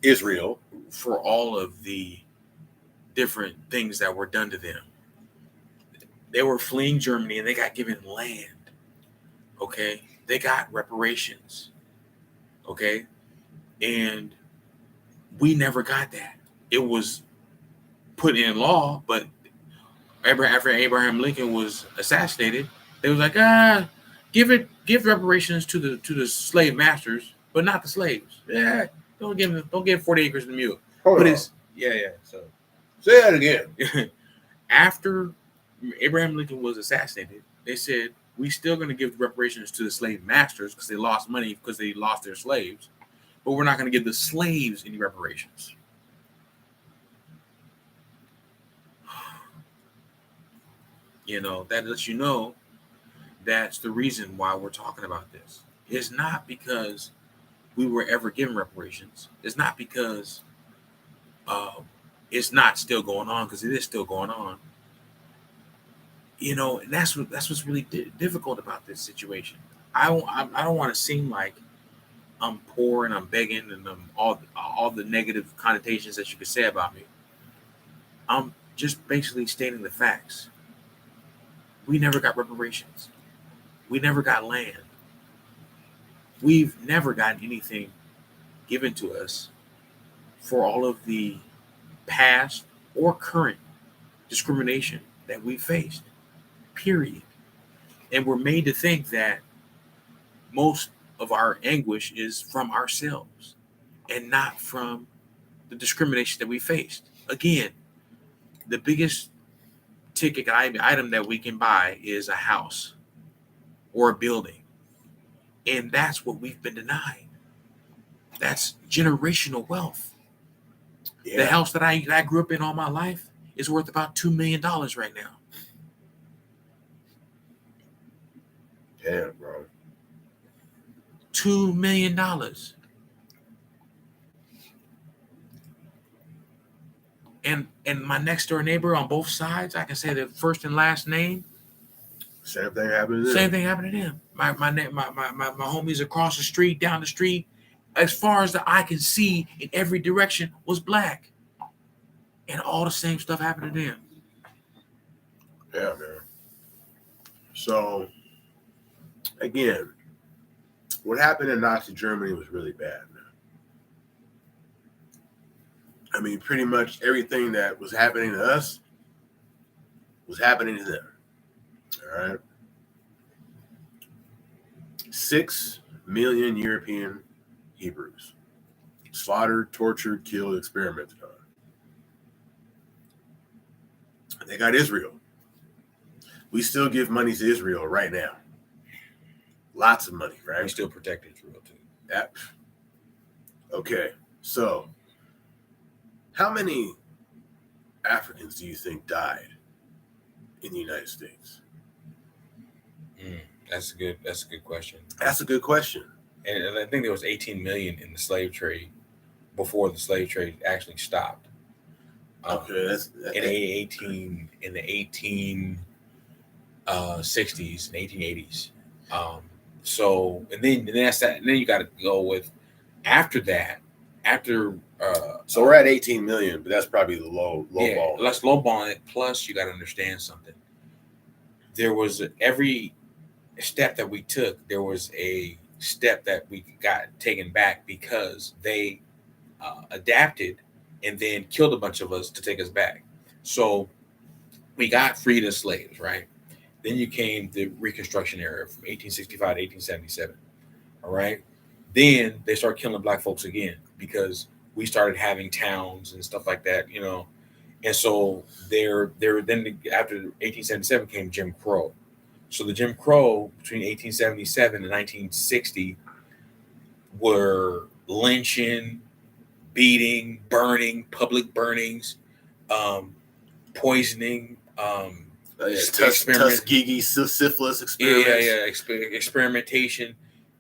Speaker 1: Israel.
Speaker 2: For all of the different things that were done to them. They were fleeing Germany and they got given land. Okay? They got reparations. Okay? And we never got that. It was put in law, but after Abraham Lincoln was assassinated, they was like, give reparations to the slave masters, but not the slaves. Yeah, don't give 40 acres and a mule. So
Speaker 1: say that again.
Speaker 2: After Abraham Lincoln was assassinated, they said, we still going to give reparations to the slave masters because they lost money because they lost their slaves, but we're not going to give the slaves any reparations. You know, that lets you know that's the reason why we're talking about this. It's not because we were ever given reparations. It's not because it's not still going on, because it is still going on. You know, and that's what's really difficult about this situation. I don't want to seem like I'm poor and I'm begging and I'm all the negative connotations that you could say about me. I'm just basically stating the facts. We never got reparations. We never got land. We've never gotten anything given to us for all of the past or current discrimination that we faced. Period. And we're made to think that most of our anguish is from ourselves and not from the discrimination that we faced. Again, the biggest ticket item that we can buy is a house or a building. And that's what we've been denied. That's generational wealth. Yeah. The house that I grew up in all my life is worth about $2 million right now.
Speaker 1: Damn, bro.
Speaker 2: $2 million. And my next door neighbor on both sides, I can say the first and last name.
Speaker 1: Same thing happened to them.
Speaker 2: Same thing happened to them. My homies across the street, down the street, as far as the eye can see in every direction, was black. And all the same stuff happened to them.
Speaker 1: Yeah, man. So, again, what happened in Nazi Germany was really bad, man. I mean, pretty much everything that was happening to us was happening to them. All right. 6 million European Hebrews slaughtered, tortured, killed, experimented on. They got Israel. We still give money to Israel right now. Lots of money, right?
Speaker 2: We still protect Israel too.
Speaker 1: Yeah. Okay. So, how many Africans do you think died in the United States?
Speaker 2: That's a good question.
Speaker 1: That's a good question.
Speaker 2: And I think there was 18 million in the slave trade. before the slave trade actually stopped.
Speaker 1: Okay, that's
Speaker 2: In the 1860s and 1880s. So and then that's that. And then you got to go with after that. After
Speaker 1: so we're at 18 million, but that's probably the low ball.
Speaker 2: let's lowball it. Plus, you got to understand something. There was every step that we took. There was a step that we got taken back because they adapted and then killed a bunch of us to take us back. So we got freed as slaves, right? Then you came the Reconstruction era from 1865 to 1877. All right. Then they started killing black folks again because we started having towns and stuff like that, And so then after 1877 came Jim Crow. So the Jim Crow between 1877 and 1960 were lynching, beating, burning, public burnings, poisoning,
Speaker 1: Tuskegee syphilis experiments.
Speaker 2: Experimentation.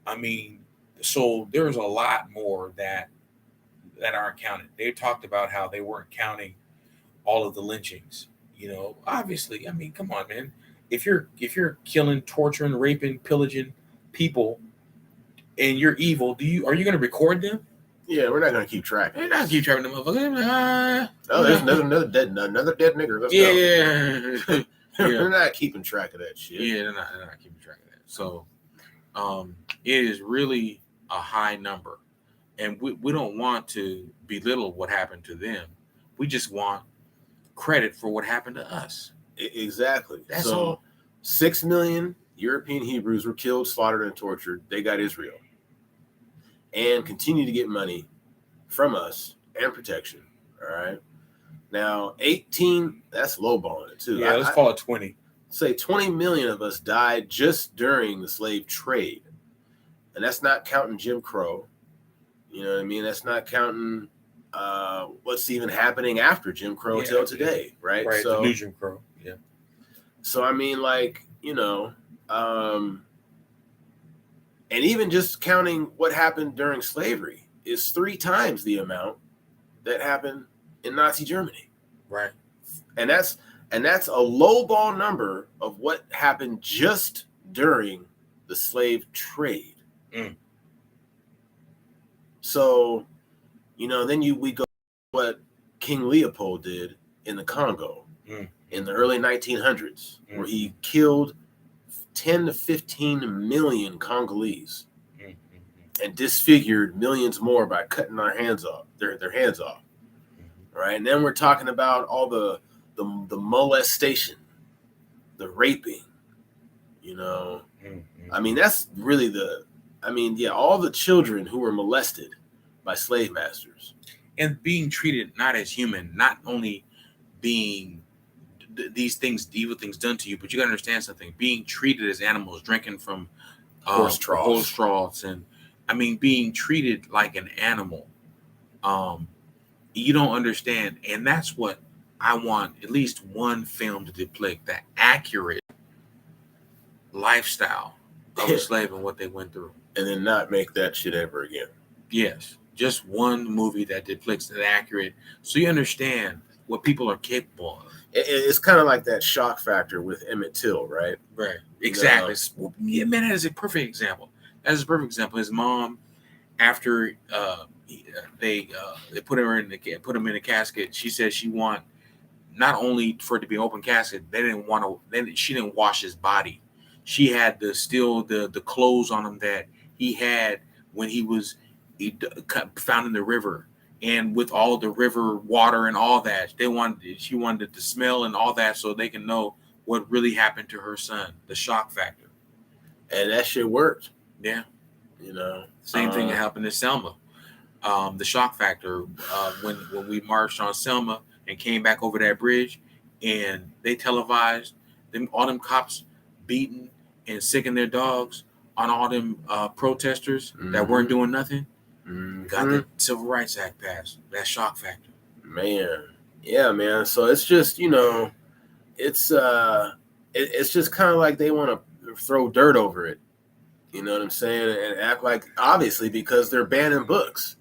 Speaker 2: I mean, so there's a lot more that aren't counted. They talked about how they weren't counting all of the lynchings. Obviously, I mean, come on, man. If you're killing, torturing, raping, pillaging people, and you're evil, are you going to record them?
Speaker 1: Yeah, we're not going to keep track.
Speaker 2: We're not keep track of them motherfuckers.
Speaker 1: Oh, there's another dead nigger. Let's go.
Speaker 2: Yeah.
Speaker 1: We're not keeping track of that shit.
Speaker 2: Yeah, they're not keeping track of that. So, it is really a high number, and we don't want to belittle what happened to them. We just want credit for what happened to us.
Speaker 1: Exactly.
Speaker 2: That's
Speaker 1: so,
Speaker 2: all.
Speaker 1: 6 million European Hebrews were killed, slaughtered, and tortured. They got Israel, and continue to get money from us and protection. All right. Now, 18, that's lowballing it too.
Speaker 2: Yeah, let's call it 20.
Speaker 1: Say 20 million of us died just during the slave trade. And that's not counting Jim Crow. You know what I mean? That's not counting what's even happening after Jim Crow till today, right?
Speaker 2: Right,
Speaker 1: so,
Speaker 2: the new Jim Crow, yeah.
Speaker 1: So, I mean, and even just counting what happened during slavery is 3 times the amount that happened in Nazi Germany.
Speaker 2: Right.
Speaker 1: And that's a lowball number of what happened just during the slave trade.
Speaker 2: Mm.
Speaker 1: So, then we go what King Leopold did in the Congo in the early 1900s, where he killed 10 to 15 million Congolese and disfigured millions more by cutting their hands off. Right. And then we're talking about all the molestation, the raping, I mean, that's really all the children who were molested by slave masters.
Speaker 2: And being treated not as human, not only being these things, the evil things done to you, but you got to understand something. Being treated as animals, drinking from horse troughs, and I mean, being treated like an animal. You don't understand, and that's what I want. At least one film to depict that accurate lifestyle of a slave and what they went through,
Speaker 1: and then not make that shit ever again.
Speaker 2: Yes, just one movie that depicts that accurate, so you understand what people are capable of.
Speaker 1: It's kind of like that shock factor with Emmett Till, right?
Speaker 2: Right. Exactly. Yeah, man, that is a perfect example. His mom, after they put him in a casket, she said she want not only for it to be an open casket, she didn't wash his body. She had the clothes on him that he had when he was found in the river, and with all the river water and all that, she wanted to smell and all that so they can know what really happened to her son, the shock factor.
Speaker 1: And that shit worked.
Speaker 2: Yeah. Same thing happened to Selma. The shock factor, when we marched on Selma and came back over that bridge, and they televised all them cops beating and sicking their dogs on all them protesters that weren't doing nothing. Got the Civil Rights Act passed. That shock factor.
Speaker 1: Man. Yeah, man. So it's just, it's just kind of like they want to throw dirt over it. You know what I'm saying? And act like, obviously, because they're banning books.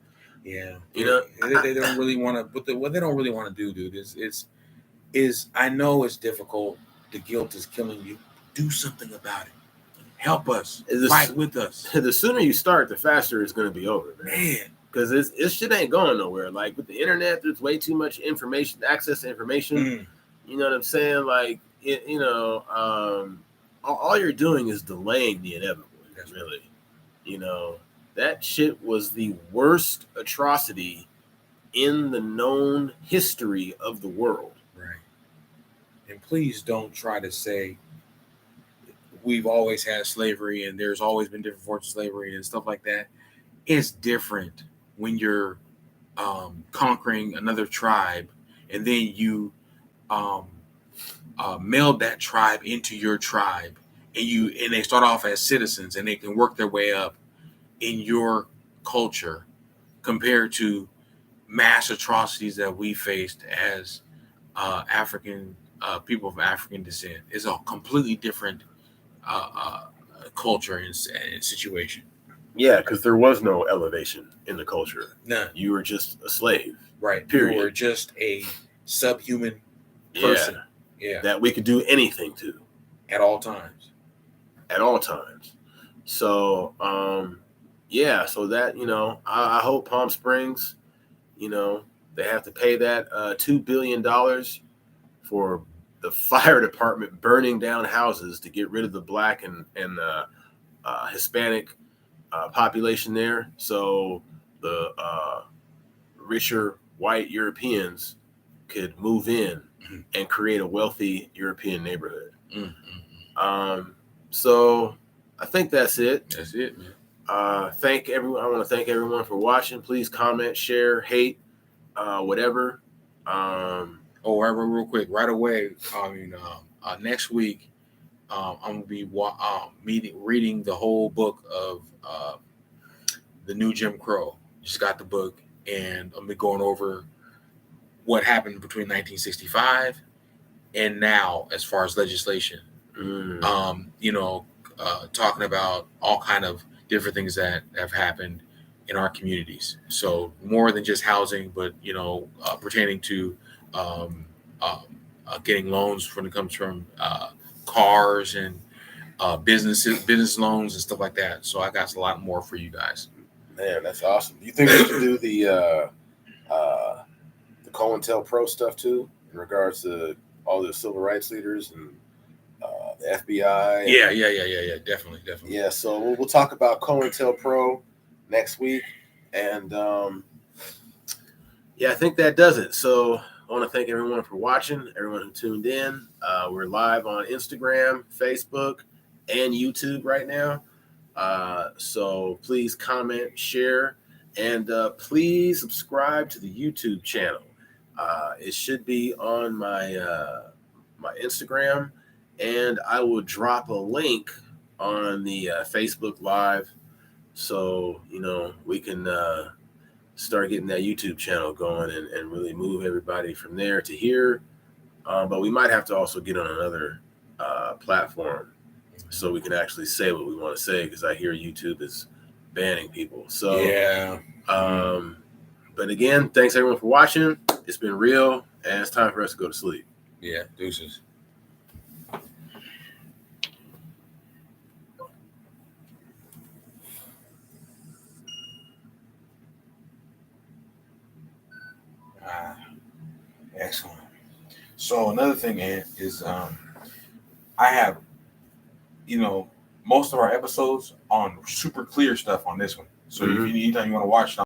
Speaker 2: Yeah,
Speaker 1: You know,
Speaker 2: they don't really want to. What they don't really want to do, dude, is I know it's difficult. The guilt is killing you. Do something about it. Help us. Fight with us.
Speaker 1: The sooner you start, the faster it's going to be over, man. Because this shit ain't going nowhere. Like with the internet, there's way too much information, access to information. You know what I'm saying? Like, all you're doing is delaying the inevitable. Really, you know, that shit was the worst atrocity in the known history of the world.
Speaker 2: Right. And please don't try to say we've always had slavery and there's always been different forms of slavery and stuff like that. It's different when you're conquering another tribe and then you meld that tribe into your tribe and they start off as citizens and they can work their way up in your culture compared to mass atrocities that we faced as African people of African descent. It's a completely different culture and situation.
Speaker 1: Yeah, because there was no elevation in the culture.
Speaker 2: None.
Speaker 1: You were just a slave.
Speaker 2: Right.
Speaker 1: Period.
Speaker 2: You were just a subhuman person.
Speaker 1: Yeah. That we could do anything to.
Speaker 2: At all times.
Speaker 1: So, so that, I hope Palm Springs, they have to pay that $2 billion for the fire department burning down houses to get rid of the black and Hispanic population there. So the richer white Europeans could move in and create a wealthy European neighborhood. So I think that's it.
Speaker 2: That's it, man.
Speaker 1: Thank everyone. I want to thank everyone for watching. Please comment, share, hate, whatever.
Speaker 2: Real quick, right away. Next week, I'm gonna be reading the whole book of The New Jim Crow. Just got the book, and I'm gonna be going over what happened between 1965 and now as far as legislation. Talking about all kind of different things that have happened in our communities. So more than just housing, but pertaining to getting loans when it comes from cars and business loans and stuff like that. So I got a lot more for you guys.
Speaker 1: Man, that's awesome. Do you think we should do the COINTELPRO stuff too, in regards to all the civil rights leaders and the FBI?
Speaker 2: Yeah, definitely.
Speaker 1: Yeah, so we'll talk about COINTELPRO next week, and I think that does it. So I want to thank everyone for watching, everyone who tuned in. We're live on Instagram, Facebook, and YouTube right now. So please comment, share, and please subscribe to the YouTube channel. It should be on my my Instagram, and I will drop a link on the Facebook Live, so we can start getting that YouTube channel going and really move everybody from there to here. But we might have to also get on another platform so we can actually say what we want to say, because I hear YouTube is banning people. So
Speaker 2: yeah.
Speaker 1: But again, thanks everyone for watching. It's been real, and it's time for us to go to sleep.
Speaker 2: Yeah, deuces. Excellent. So another thing is I have most of our episodes on super clear stuff on this one. So if anytime you want to watch